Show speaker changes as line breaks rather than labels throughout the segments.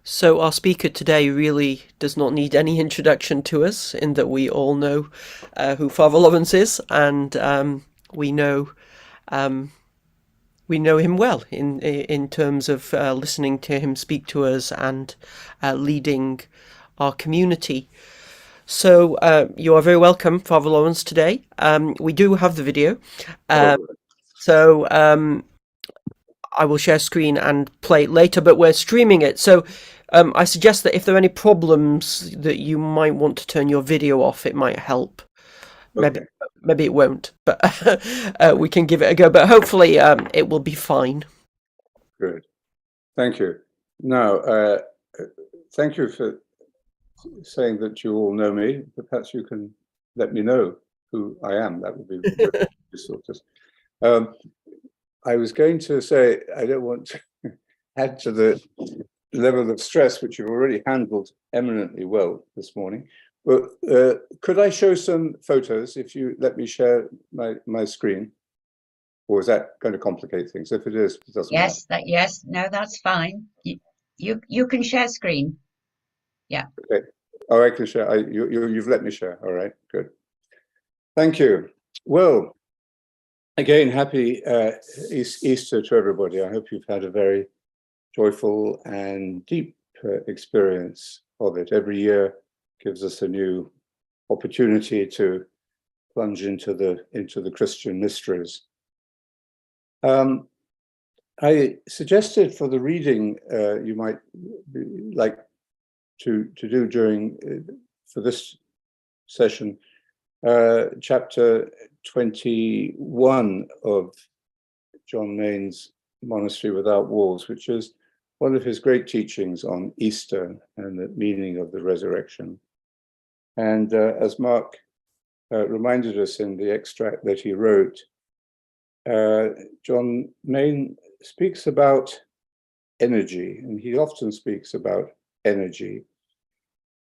So our speaker today really does not need any introduction to us, in that we all know who Father Lawrence is, and we know um, we know him well in terms of listening to him speak to us and leading our community. So you are very welcome, Father Lawrence, today. We do have the video,
Oh,
uh,
good.
so I will share screen and play it later, but we're streaming it. So I suggest that if there are any problems that you might want to turn your video off, it might help. Maybe
Okay,
maybe it won't, but we can give it a go. But hopefully it will be fine.
good. Thank you. Now, uh, thank you for saying that you all know me. Perhaps you can let me know who I am. That would be very useful. Um, I was going to say I don't want to add to the level of stress which you've already handled eminently well this morning. But could I show some photos if you let me share my screen? Or is that going to complicate things? If it is, it doesn't matter.
Yes, no, that's fine. You can share screen. Yeah.
Okay. Oh, I can share. You've let me share. All right, good. Thank you. Well, again, happy Easter to everybody. I hope you've had a very joyful and deep experience of it. Every year gives us a new opportunity to plunge into the Christian mysteries. I suggested for the reading you might like to do during for this session, chapter 21 of John Main's Monastery Without Walls, which is one of his great teachings on Easter and the meaning of the resurrection. And as Mark reminded us in the extract that he wrote, John Main speaks about energy, and he often speaks about energy.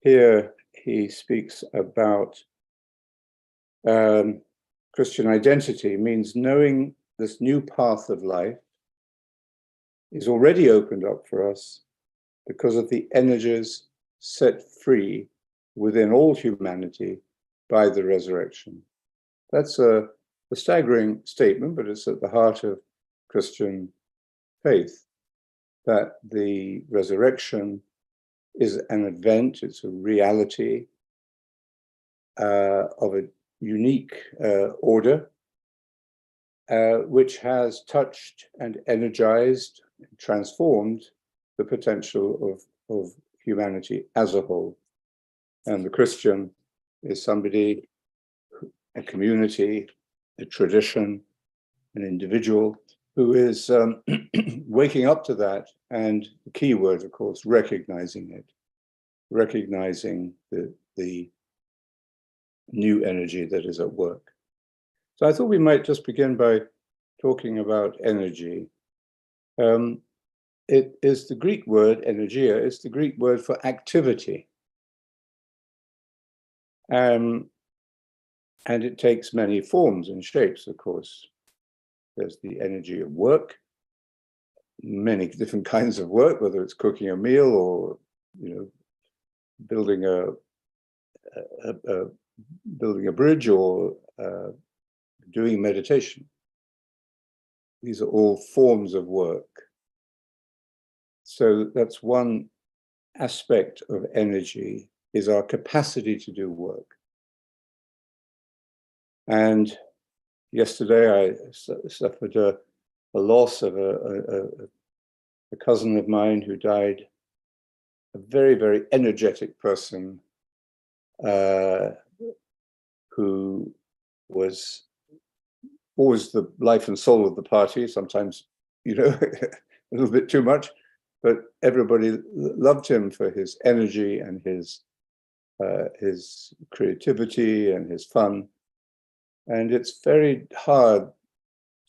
Here he speaks about Christian identity means knowing this new path of life is already opened up for us because of the energies set free within all humanity by the resurrection. That's a staggering statement, but it's at the heart of Christian faith, that the resurrection is an event, it's a reality of a unique order, which has touched and energized, transformed the potential of humanity as a whole. And the Christian is somebody, a community, a tradition, an individual who is waking up to that. And the key word, of course, recognizing it, recognizing the new energy that is at work. So I thought we might just begin by talking about energy. It is the Greek word, energia, it's the Greek word for activity. And it takes many forms and shapes, of course. There's the energy of work, many different kinds of work, whether it's cooking a meal or, building building a bridge or doing meditation. These are all forms of work. So that's one aspect of energy, is our capacity to do work. And yesterday I suffered a loss of a cousin of mine who died, a very, very energetic person who was always the life and soul of the party, sometimes, a little bit too much, but everybody loved him for his energy and his creativity and his fun. And it's very hard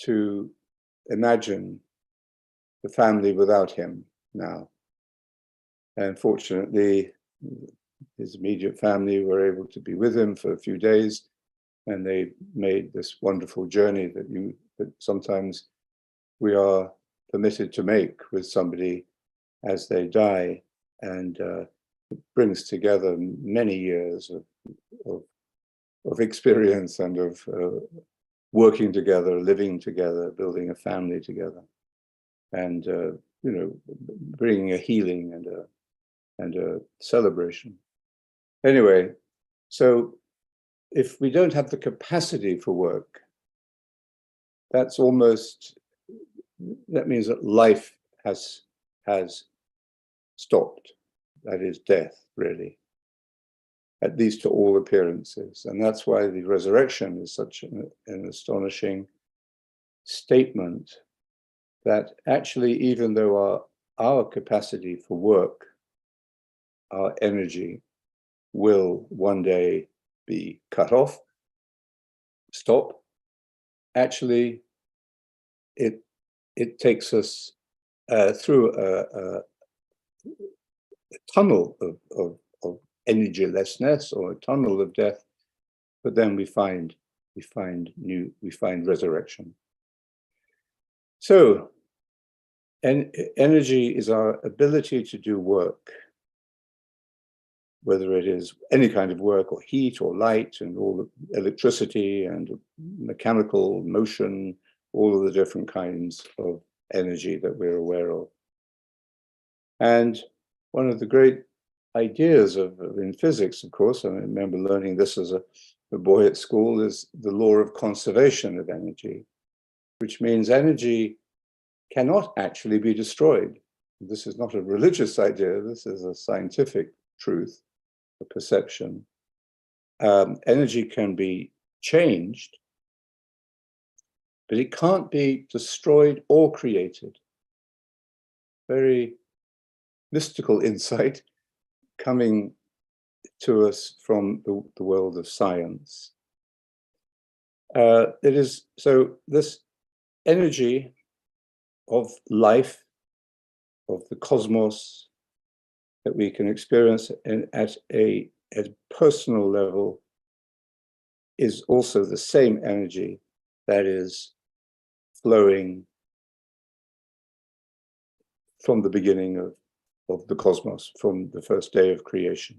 to imagine the family without him now. And fortunately, his immediate family were able to be with him for a few days, and they made this wonderful journey that sometimes we are permitted to make with somebody as they die. and brings together many years of experience and of working together, living together, building a family together, and bringing a healing and a celebration. Anyway, so if we don't have the capacity for work, that means that life has stopped. That is death, really, at least to all appearances. And that's why the resurrection is such an astonishing statement, that actually, even though our capacity for work, our energy, will one day be cut off, stop, actually it takes us through a tunnel of energylessness, or a tunnel of death, but then we find resurrection. So, energy is our ability to do work, whether it is any kind of work, or heat, or light, and all the electricity and mechanical motion, all of the different kinds of energy that we're aware of. And one of the great ideas in physics, of course, I remember learning this as a boy at school, is the law of conservation of energy, which means energy cannot actually be destroyed. This is not a religious idea, this is a scientific truth, a perception. Energy can be changed, but it can't be destroyed or created. Very mystical insight coming to us from the world of science. So this energy of life, of the cosmos, that we can experience at a personal level, is also the same energy that is flowing from the beginning of the cosmos, from the first day of creation.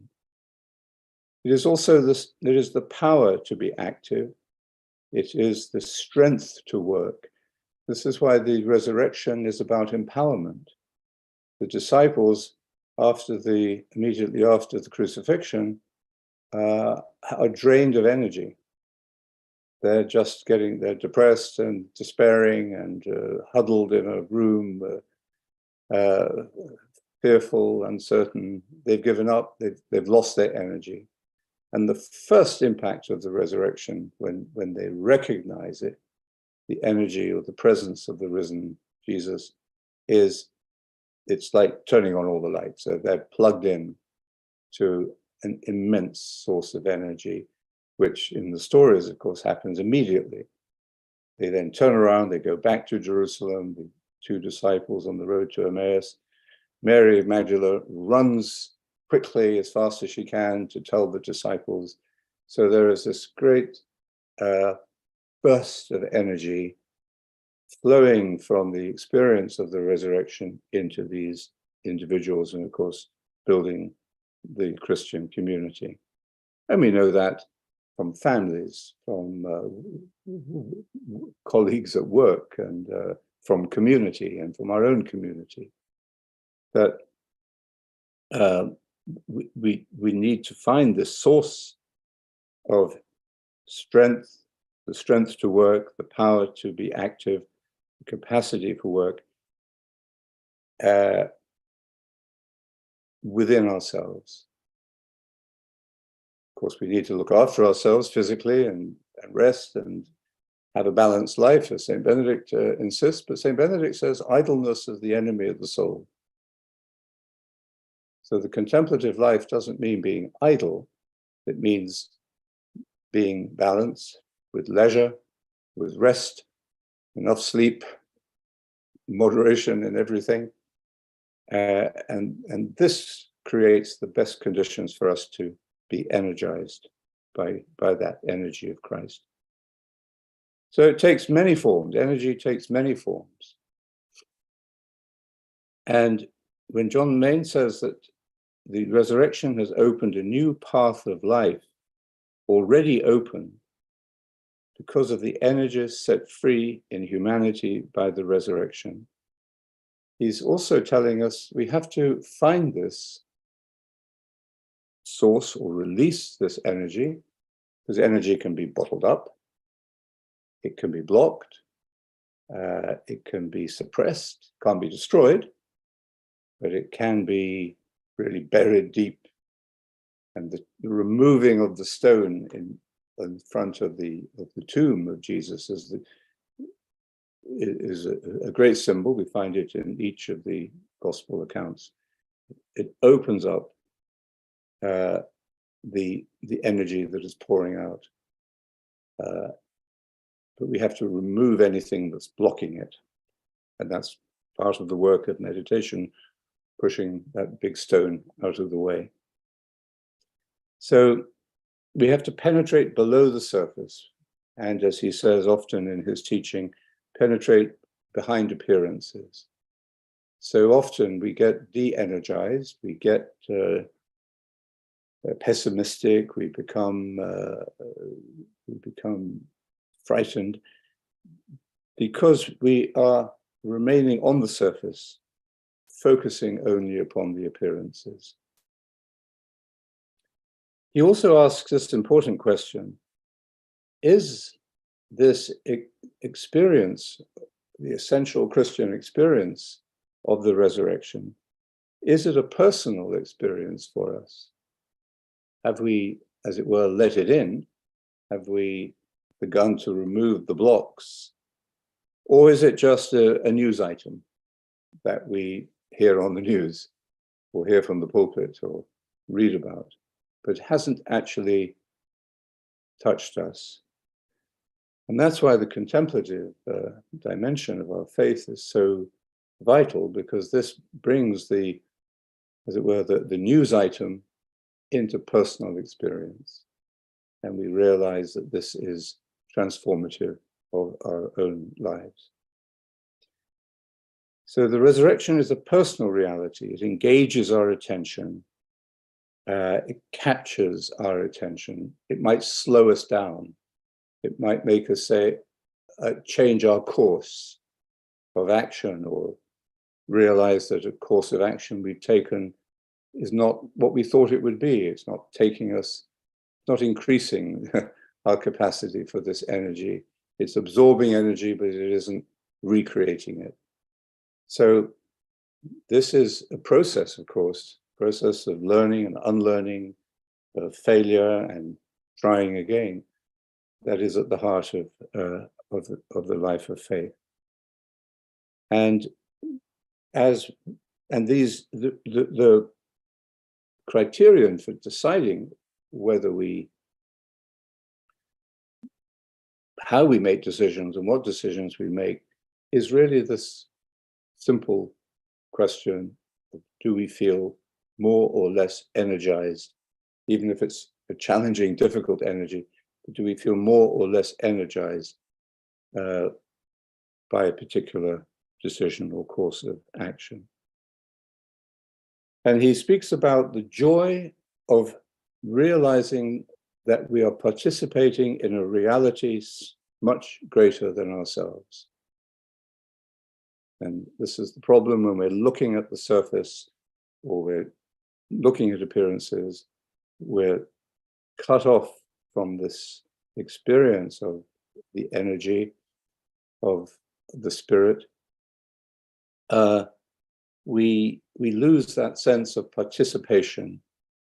It is also this, it is the power to be active. It is the strength to work. This is why the resurrection is about empowerment. The disciples, immediately after the crucifixion, are drained of energy. They're depressed and despairing and huddled in a room, fearful, uncertain. They've given up, they've lost their energy. And the first impact of the resurrection, when they recognize it, the energy or the presence of the risen Jesus, it's like turning on all the lights. So they're plugged in to an immense source of energy, which in the stories, of course, happens immediately. They then turn around, they go back to Jerusalem, the two disciples on the road to Emmaus. Mary of Magdala runs quickly, as fast as she can, to tell the disciples. So there is this great burst of energy flowing from the experience of the resurrection into these individuals, and of course, building the Christian community. And we know that from families, from colleagues at work, and from community, and from our own community, that we need to find this source of strength, the strength to work, the power to be active, the capacity for work within ourselves. Of course, we need to look after ourselves physically and rest and have a balanced life, as St. Benedict insists, but St. Benedict says idleness is the enemy of the soul. So the contemplative life doesn't mean being idle, it means being balanced with leisure, with rest, enough sleep, moderation in everything. And this creates the best conditions for us to be energized by that energy of Christ. So it takes many forms. Energy takes many forms. And when John Main says that the resurrection has opened a new path of life, already open, because of the energies set free in humanity by the resurrection. He's also telling us we have to find this source or release this energy, because energy can be bottled up, it can be blocked, it can be suppressed, can't be destroyed, but it can be really buried deep. And the removing of the stone in front of the tomb of Jesus is a great symbol. We find it in each of the gospel accounts. It opens up the energy that is pouring out. But we have to remove anything that's blocking it. And that's part of the work of meditation, pushing that big stone out of the way. So we have to penetrate below the surface. And as he says often in his teaching, penetrate behind appearances. So often we get de-energized, we get pessimistic, we become frightened because we are remaining on the surface, focusing only upon the appearances. He also asks this important question: is this experience, the essential Christian experience of the resurrection, is it a personal experience for us? Have we, as it were, let it in? Have we begun to remove the blocks? Or is it just a news item that we hear on the news, or hear from the pulpit, or read about, but hasn't actually touched us? And that's why the contemplative dimension of our faith is so vital, because this brings the, as it were, the news item into personal experience. And we realize that this is transformative of our own lives. So the resurrection is a personal reality. It engages our attention. It captures our attention. It might slow us down. It might make us say, change our course of action, or realize that a course of action we've taken is not what we thought it would be. It's not taking us, not increasing our capacity for this energy. It's absorbing energy, but it isn't recreating it. So this is a process, of course, process of learning and unlearning, of failure and trying again. That is at the heart of the life of faith. And the criterion for deciding how we make decisions and what decisions we make is really this simple question of, do we feel more or less energized, even if it's a challenging, difficult energy? Do we feel more or less energized by a particular decision or course of action? And he speaks about the joy of realizing that we are participating in a reality much greater than ourselves. And this is the problem when we're looking at the surface, or we're looking at appearances, we're cut off from this experience of the energy of the spirit. We lose that sense of participation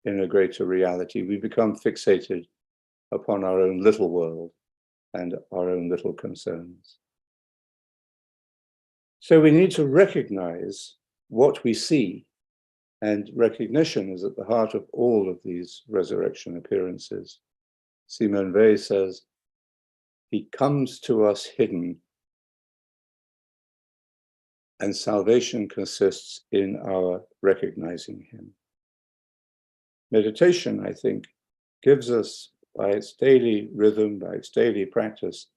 in a greater reality. We become fixated upon our own little world and our own little concerns. So we need to recognize what we see, and recognition is at the heart of all of these resurrection appearances. Simone Weil says, he comes to us hidden, and salvation consists in our recognizing him. Meditation, I think, gives us, by its daily rhythm, by its daily practice,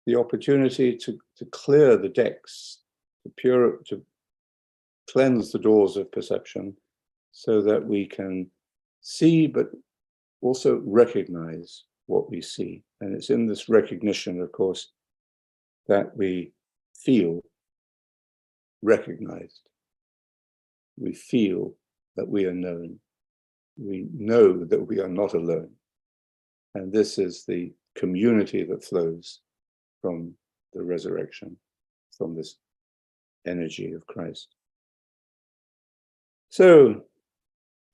the opportunity to clear the decks, to cleanse the doors of perception, so that we can see, but also recognize what we see. And it's in this recognition, of course, that we feel recognized. We feel that we are known. We know that we are not alone. And this is the community that flows from the resurrection, from this energy of Christ. So,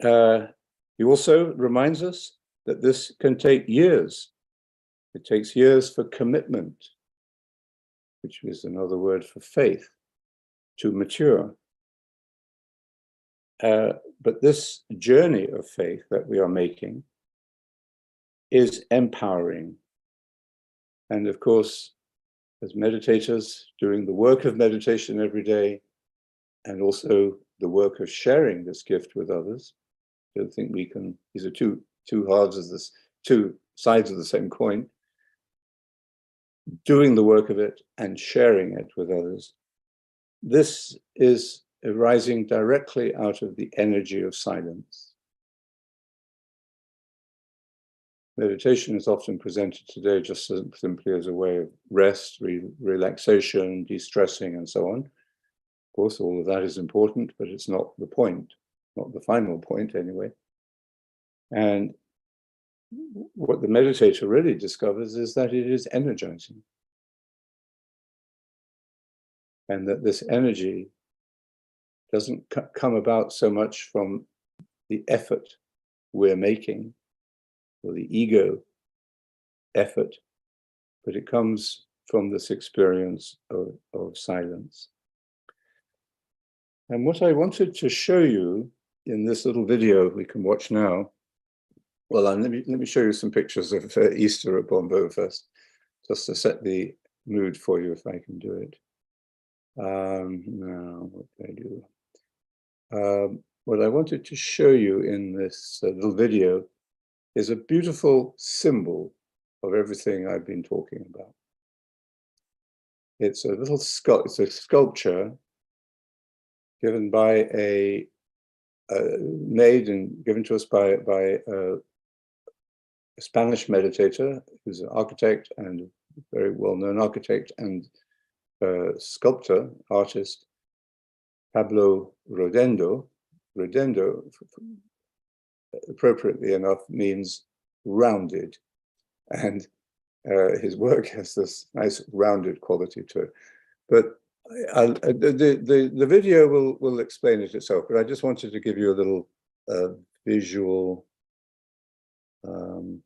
he also reminds us that this can take years. It takes years for commitment, which is another word for faith, to mature. But this journey of faith that we are making is empowering. And of course, as meditators, doing the work of meditation every day, and also the work of sharing this gift with others, I don't think we can, these are two halves of this, two sides of the same coin. Doing the work of it and sharing it with others. This is arising directly out of the energy of silence. Meditation is often presented today just simply as a way of rest, relaxation, de-stressing, and so on. Of course, all of that is important, but it's not the point, not the final point anyway. And what the meditator really discovers is that it is energizing. And that this energy doesn't come about so much from the effort we're making, or the ego effort, but it comes from this experience of silence. And what I wanted to show you in this little video we can watch now, well, let me show you some pictures of Easter at Bombo first, just to set the mood for you, if I can do it. Now, what do I do? What I wanted to show you in this little video is a beautiful symbol of everything I've been talking about. It's a little sculpture given by made and given to us by a Spanish meditator who's an architect and a very well-known architect and sculptor, artist, Pablo Rodendo. Rodendo, appropriately enough, means rounded, and his work has this nice rounded quality to it. But the video will explain it itself, but I just wanted to give you a little visual. Am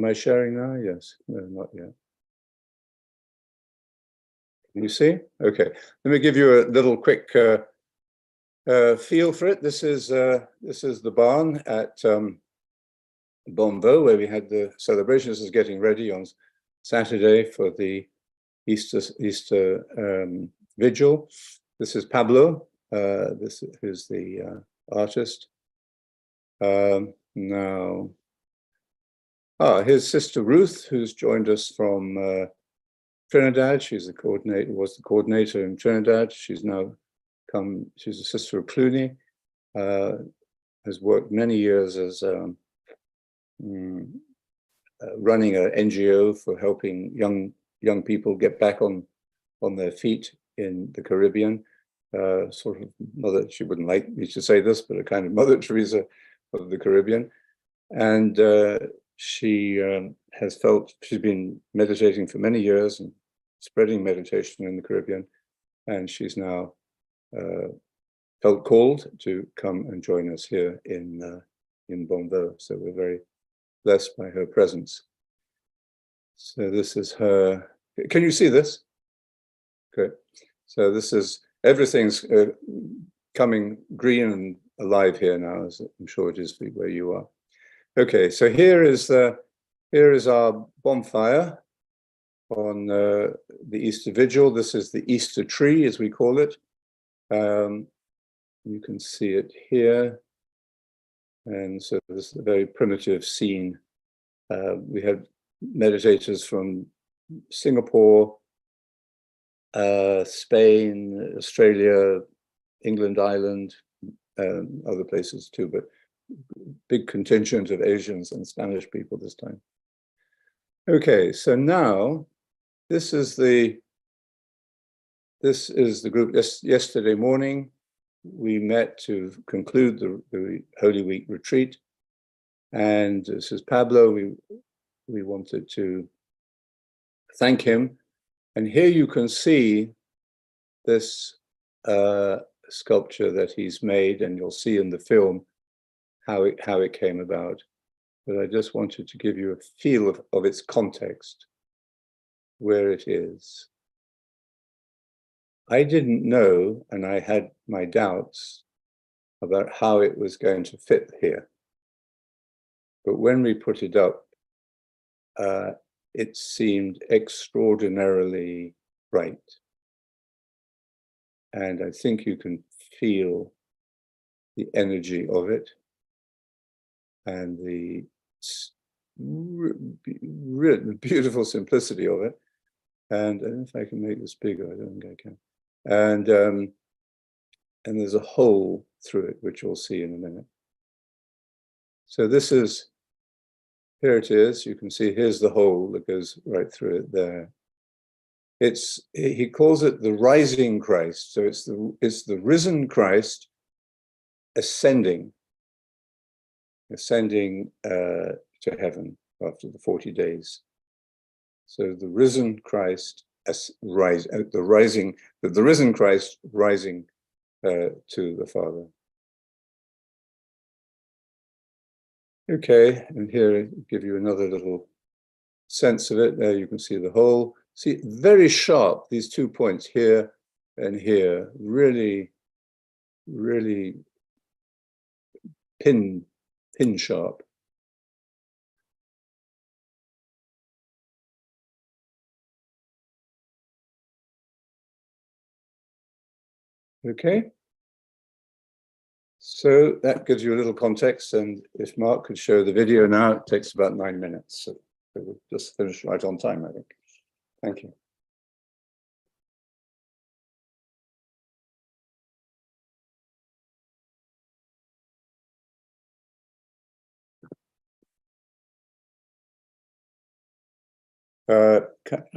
I sharing now? Yes. No, not yet. Can you see? Okay. Let me give you a little quick feel for it. This is the barn at Bombo, where we had the celebration. This is getting ready on Saturday for the Easter vigil. This is Pablo. This is the artist. Now, here's Sister Ruth, who's joined us from Trinidad. She's the coordinator, was the coordinator in Trinidad. She's now she's a sister of Cluny, has worked many years as running an NGO for helping young people get back on their feet in the Caribbean. Sort of mother, she wouldn't like me to say this, but a kind of Mother Teresa of the Caribbean. And she has felt, she's been meditating for many years and spreading meditation in the Caribbean. And she's now felt called to come and join us here in Bombo. So we're very blessed by her presence. So this is her. Can you see this? Good. So this is, everything's coming green and alive here now, as I'm sure it is where you are. Okay, so here is our bonfire on the Easter Vigil. This is the Easter tree, as we call it. You can see it here. And so this is a very primitive scene. We had meditators from Singapore, Spain, Australia, England, Ireland, other places too, but big contingent of Asians and Spanish people this time. Okay, so now this is the group. Yesterday morning, we met to conclude the Holy Week retreat, and this is Pablo. We wanted to thank him, and here you can see this sculpture that he's made, and you'll see in the film how it came about. But I just wanted to give you a feel of its context, where it is. I didn't know, and I had my doubts about how it was going to fit here. But when we put it up, it seemed extraordinarily right. And I think you can feel the energy of it and the beautiful simplicity of it. And I don't know if I can make this bigger. I don't think I can. And there's a hole through it, which you'll see in a minute. So this is, here it is. You can see here's the hole that goes right through it there. He calls it the rising Christ. So it's the risen Christ ascending to heaven after the 40 days. So the risen Christ the risen Christ rising to the Father. Okay, and here I give you another little sense of it. There you can see the hole. See, very sharp, these 2 points here and here, really, really pin sharp. Okay, so that gives you a little context, and if Mark could show the video now, it takes about 9 minutes, so we'll just finish right on time, I think. Thank you.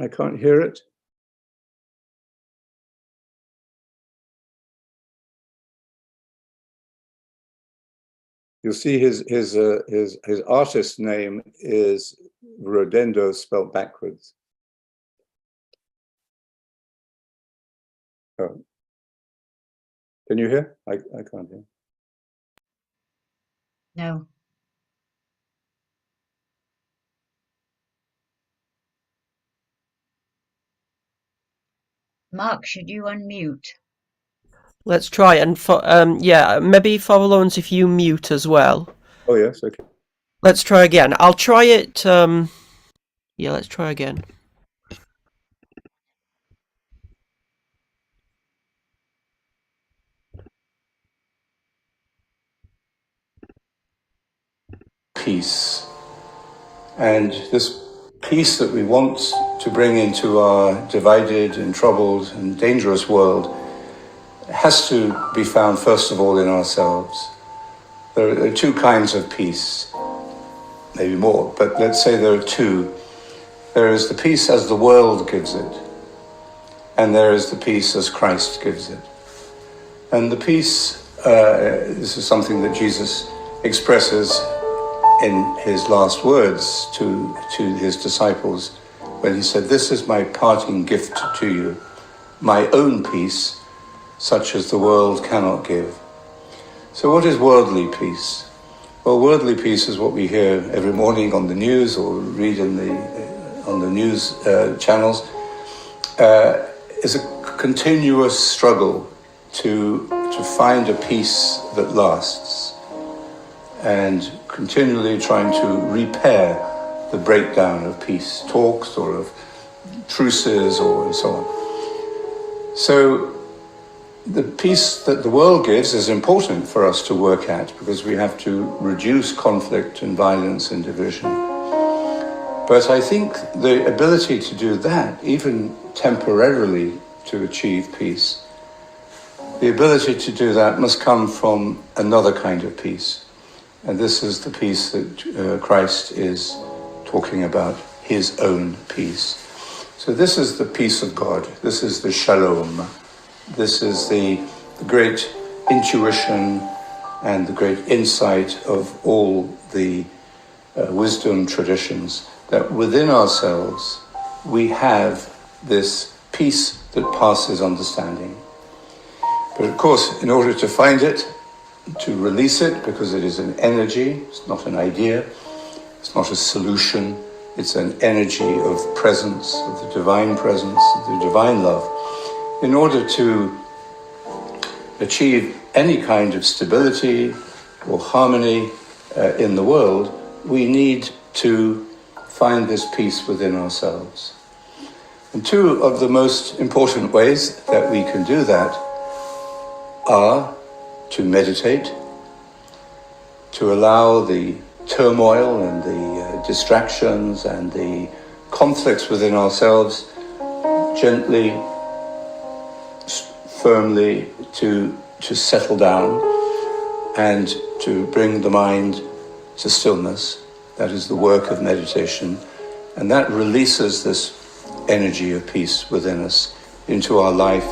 I can't hear it. You'll see his artist name is Rodendo, spelled backwards. Oh. Can you hear? I can't hear.
No. Mark, should you unmute?
Let's try, and yeah, maybe Father Lawrence, if you mute as well.
Oh yes, okay.
Let's try again. I'll try it. Yeah, let's try again.
Peace. And this peace that we want to bring into our divided and troubled and dangerous world has to be found, first of all, in ourselves. There are two kinds of peace, maybe more, but let's say there are two. There is the peace as the world gives it, and there is the peace as Christ gives it. And the peace, this is something that Jesus expresses in his last words to his disciples when he said, "This is my parting gift to you, my own peace, such as the world cannot give." So what is worldly peace? Well, worldly peace is what we hear every morning on the news or read on the news channels. Is a continuous struggle to find a peace that lasts, and continually trying to repair the breakdown of peace talks or of truces or so on. So the peace that the world gives is important for us to work at, because we have to reduce conflict and violence and division. But I think the ability to do that, even temporarily to achieve peace, the ability to do that must come from another kind of peace. And this is the peace that Christ is talking about, his own peace. So this is the peace of God. This is the shalom. This is the great intuition and the great insight of all the wisdom traditions, that within ourselves we have this peace that passes understanding. But of course, in order to find it, to release it, because it is an energy, it's not an idea, it's not a solution, it's an energy of presence, of the divine presence, of the divine love. In order to achieve any kind of stability or harmony in the world, we need to find this peace within ourselves. And two of the most important ways that we can do that are to meditate, to allow the turmoil and the distractions and the conflicts within ourselves gently, firmly to settle down and to bring the mind to stillness. That is the work of meditation, and that releases this energy of peace within us into our life,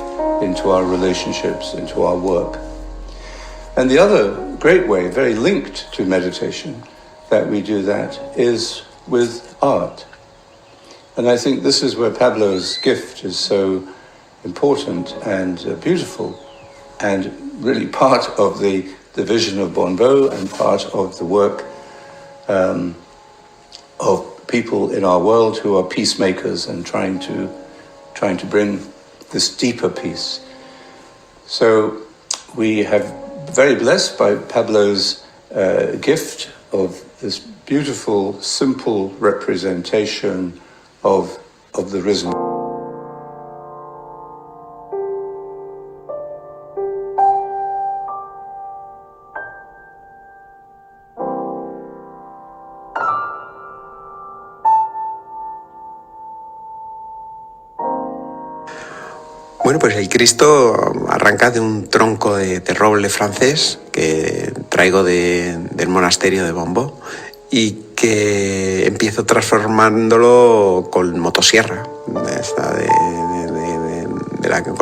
into our relationships, into our work. And the other great way, very linked to meditation, that we do that is with art. And I think this is where Pablo's gift is so important and beautiful, and really part of the vision of Bonbo and part of the work of people in our world who are peacemakers and trying to bring this deeper peace. So we have very blessed by Pablo's gift of this beautiful, simple representation of the risen.
Bueno, pues el Cristo arranca de un tronco de roble francés que traigo del monasterio de Bonbo y que empiezo transformándolo con motosierra, con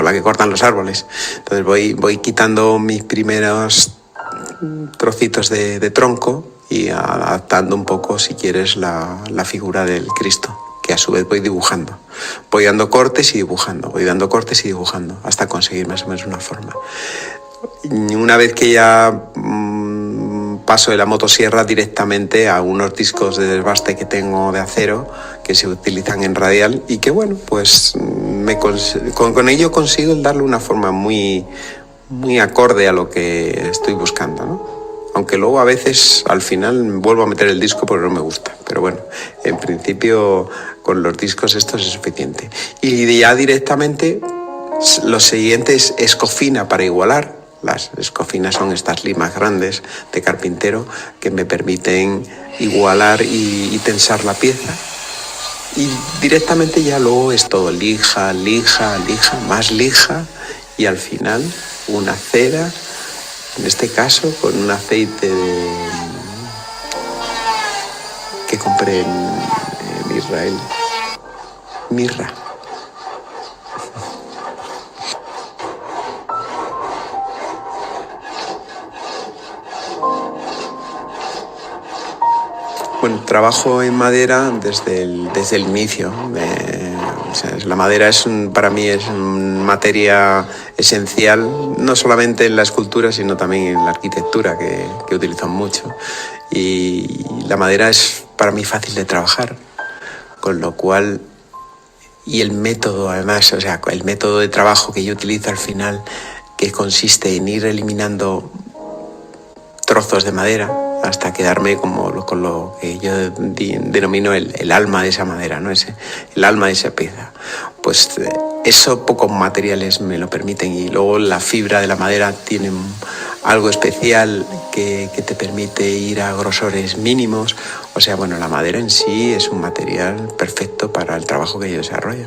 la que cortan los árboles. Entonces voy quitando mis primeros trocitos de tronco y adaptando un poco, si quieres, la figura del Cristo, que a su vez voy dibujando. Voy dando cortes y dibujando, hasta conseguir más o menos una forma. Y una vez que ya paso de la motosierra directamente a unos discos de desbaste que tengo de acero que se utilizan en radial y que, bueno, pues con ello consigo darle una forma muy, muy acorde a lo que estoy buscando, ¿no? Aunque luego a veces al final vuelvo a meter el disco porque no me gusta. Pero bueno, en principio con los discos estos es suficiente. Y ya directamente lo siguiente es escofina para igualar. Las escofinas son estas limas grandes de carpintero que me permiten igualar y tensar la pieza. Y directamente ya luego es todo lija, más lija y al final una cera. En este caso, con un aceite que compré en Israel. Mirra. Bueno, trabajo en madera desde el inicio. La madera para mí es una materia esencial, no solamente en la escultura, sino también en la arquitectura, que utilizo mucho. Y la madera es para mí fácil de trabajar, con lo cual, y el método además, el método de trabajo que yo utilizo al final, que consiste en ir eliminando trozos de madera hasta quedarme con lo que yo denomino el alma de esa madera, ¿no? El alma de esa pieza. Pues eso pocos materiales me lo permiten, y luego la fibra de la madera tiene algo especial que te permite ir a grosores mínimos. La madera en sí es un material perfecto para el trabajo que yo desarrollo.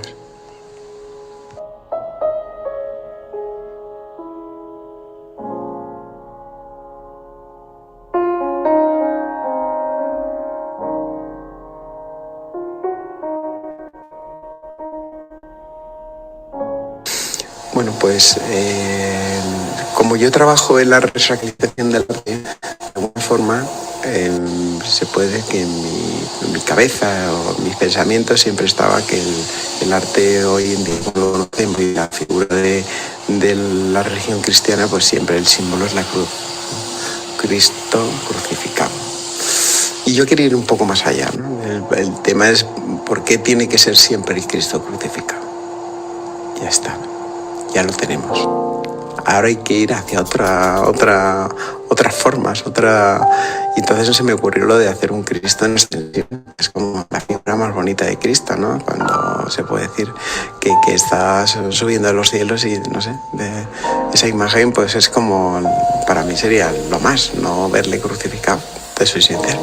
pues como yo trabajo en la resacralización del arte, de alguna forma se puede que en mi cabeza o mis pensamientos siempre estaba que el arte hoy en día, como lo conocemos, y la figura de la religión cristiana, pues siempre el símbolo es la cruz, ¿no? Cristo crucificado. Y yo quería ir un poco más allá, ¿no? El tema es por qué tiene que ser siempre el Cristo crucificado. Ya está, ya lo tenemos. Ahora hay que ir hacia otras formas, Y entonces no se me ocurrió lo de hacer un Cristo en extensión. Es como la figura más bonita de Cristo, ¿no? Cuando se puede decir que estás subiendo a los cielos y, no sé, esa imagen pues es como, para mí sería lo más, no verle crucificado, te soy sincero.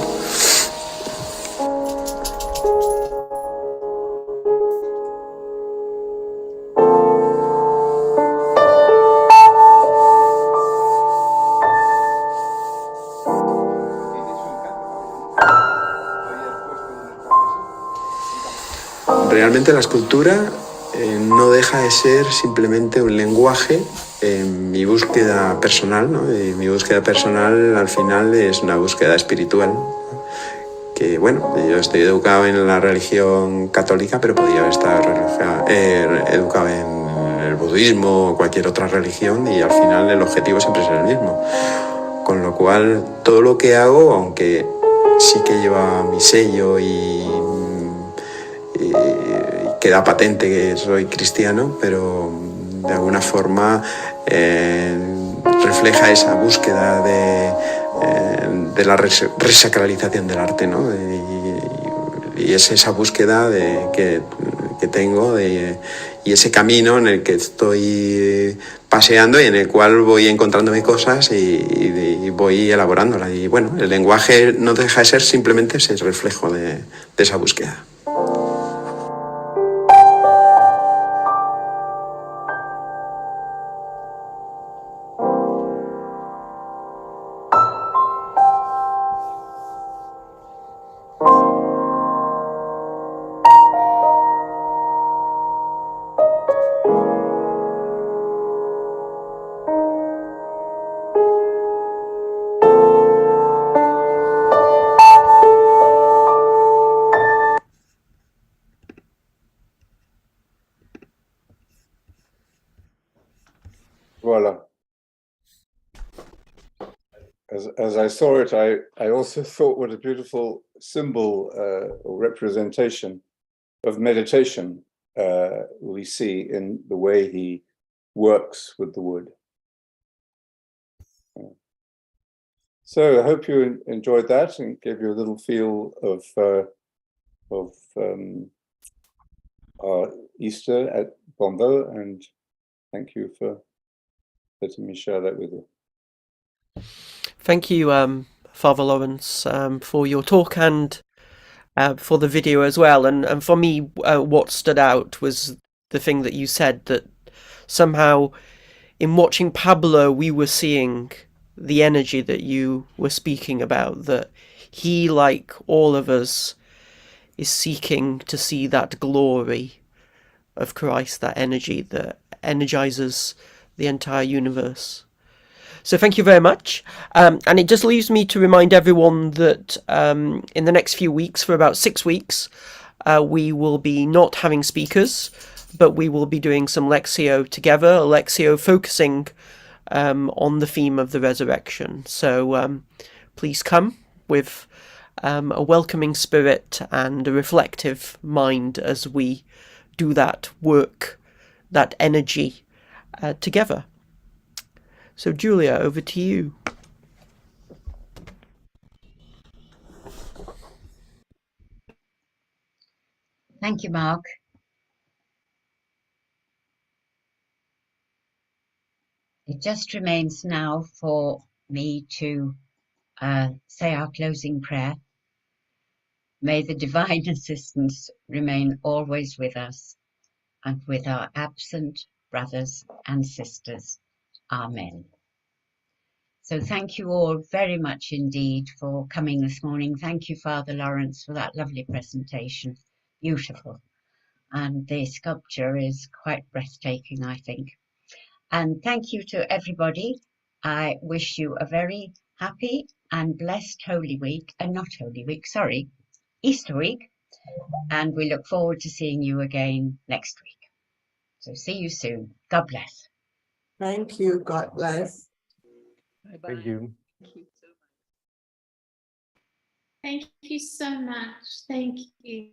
Realmente la escultura no deja de ser simplemente un lenguaje en mi búsqueda personal, ¿no? Y mi búsqueda personal al final es una búsqueda espiritual, ¿no? Que bueno, yo estoy educado en la religión católica, pero podría estar educado en el budismo o cualquier otra religión, y al final el objetivo siempre es el mismo. Con lo cual, todo lo que hago, aunque sí que lleva mi sello y queda patente que soy cristiano, pero de alguna forma refleja esa búsqueda de la resacralización del arte, ¿no? Y es esa búsqueda que tengo y ese camino en el que estoy paseando y en el cual voy encontrándome cosas y voy elaborándolas. Y bueno, el lenguaje no deja de ser simplemente ese reflejo de esa búsqueda.
Voila. As I saw it, I also thought what a beautiful symbol or representation of meditation we see in the way he works with the wood. So I hope you enjoyed that and gave you a little feel of our Easter at Bombo, and thank you for letting me share that with you.
Thank you, Father Lawrence, for your talk and for the video as well. And for me, what stood out was the thing that you said, that somehow in watching Pablo, we were seeing the energy that you were speaking about, that he, like all of us, is seeking to see that glory of Christ, that energy that energizes the entire universe. So thank you very much. And it just leaves me to remind everyone that in the next few weeks, for about 6 weeks, we will be not having speakers, but we will be doing some Lectio together, a Lectio focusing on the theme of the resurrection. So please come with a welcoming spirit and a reflective mind as we do that work, that energy together. So Julia, over to you.
Thank you, Mark. It just remains now for me to say our closing prayer. May the divine assistance remain always with us and with our absent brothers and sisters. Amen. So thank you all very much indeed for coming this morning. Thank you, Father Lawrence, for that lovely presentation. Beautiful. And the sculpture is quite breathtaking, I think. And thank you to everybody. I wish you a very happy and blessed Holy Week, not Holy Week, sorry, Easter week. And we look forward to seeing you again next week. So see you soon. God bless.
Thank you. God bless.
Bye-bye.
Thank you.
Thank you so much.
Thank you so much. Thank you.